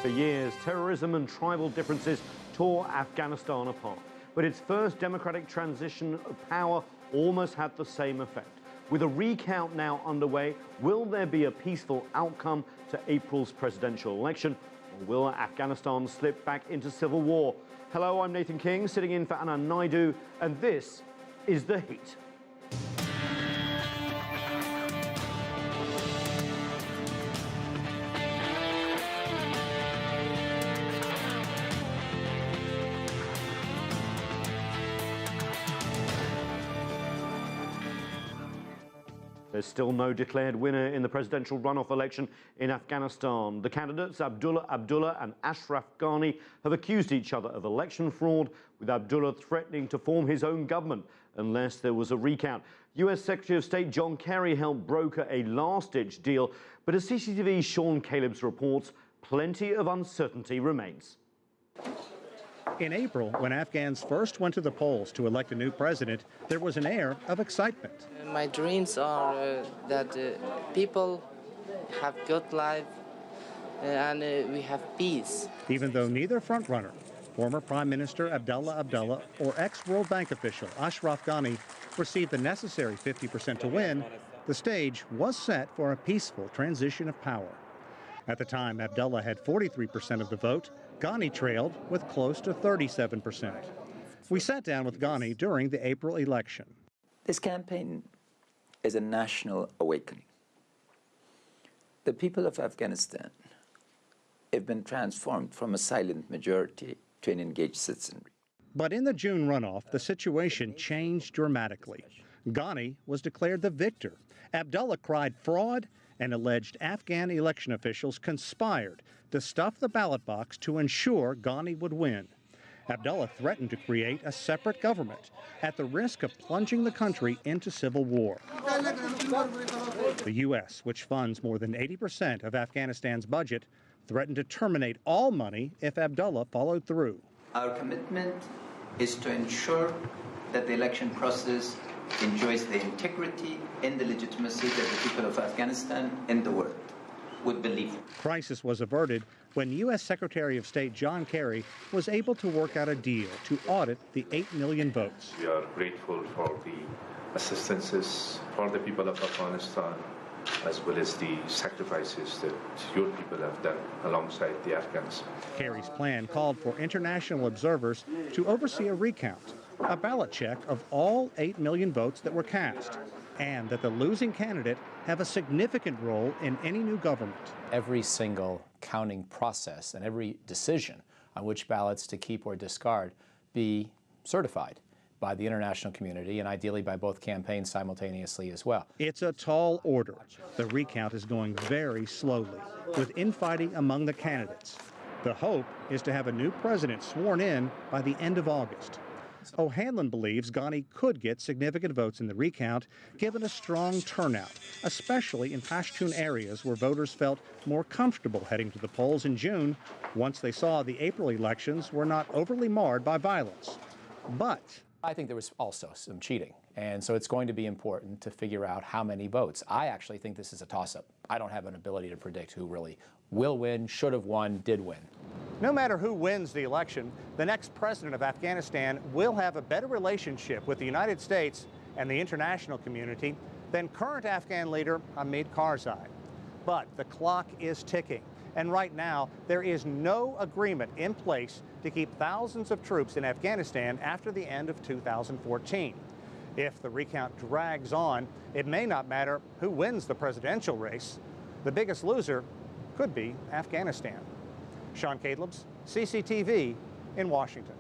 For years, terrorism and tribal differences tore Afghanistan apart. But its first democratic transition of power almost had the same effect. With a recount now underway, will there be a peaceful outcome to April's presidential election, or will Afghanistan slip back into civil war? Hello, I'm Nathan King, sitting in for Anna Naidu, and this is The Heat. There's still no declared winner in the presidential runoff election in Afghanistan. The candidates, Abdullah and Ashraf Ghani, have accused each other of election fraud, with Abdullah threatening to form his own government unless there was a recount. US Secretary of State John Kerry helped broker a last-ditch deal, but as CCTV's Callebs reports, plenty of uncertainty remains. In April, when Afghans first went to the polls to elect a new president, there was an air of excitement. My dreams are that people have good life and we have peace. Even though neither frontrunner, former Prime Minister Abdullah or ex-World Bank official Ashraf Ghani, received the necessary 50% to win, the stage was set for a peaceful transition of power. At the time, Abdullah had 43% of the vote. Ghani trailed with close to 37%. We sat down with Ghani during the April election. This campaign is a national awakening. The people of Afghanistan have been transformed from a silent majority to an engaged citizenry. But in the June runoff, the situation changed dramatically. Ghani was declared the victor. Abdullah cried fraud and alleged Afghan election officials conspired to stuff the ballot box to ensure Ghani would win. Abdullah threatened to create a separate government at the risk of plunging the country into civil war. The U.S., which funds more than 80% of Afghanistan's budget, threatened to terminate all money if Abdullah followed through. Our commitment is to ensure that the election process enjoys the integrity and the legitimacy that the people of Afghanistan and the world would believe. Crisis was averted when U.S. Secretary of State John Kerry was able to work out a deal to audit the 8 million votes. We are grateful for the assistances for the people of Afghanistan, as well as the sacrifices that your people have done alongside the Afghans. Kerry's plan called for international observers to oversee a recount, a ballot check of all 8 million votes that were cast, and that the losing candidate have a significant role in any new government. Every single counting process and every decision on which ballots to keep or discard be certified by the international community and ideally by both campaigns simultaneously as well. It's a tall order. The recount is going very slowly, with infighting among the candidates. The hope is to have a new president sworn in by the end of August. O'Hanlon believes Ghani could get significant votes in the recount, given a strong turnout, especially in Pashtun areas where voters felt more comfortable heading to the polls in June once they saw the April elections were not overly marred by violence. But I think there was also some cheating, and so it's going to be important to figure out how many votes. I actually think this is a toss-up. I don't have an ability to predict who really will win, should have won, did win. no matter who wins the election, the next president of Afghanistan will have a better relationship with the United States and the international community than current Afghan leader Hamid Karzai. But the clock is ticking, and right now there is no agreement in place to keep thousands of troops in Afghanistan after the end of 2014. If the recount drags on, it may not matter who wins the presidential race. The biggest loser could be Afghanistan. Callebs, CCTV in Washington.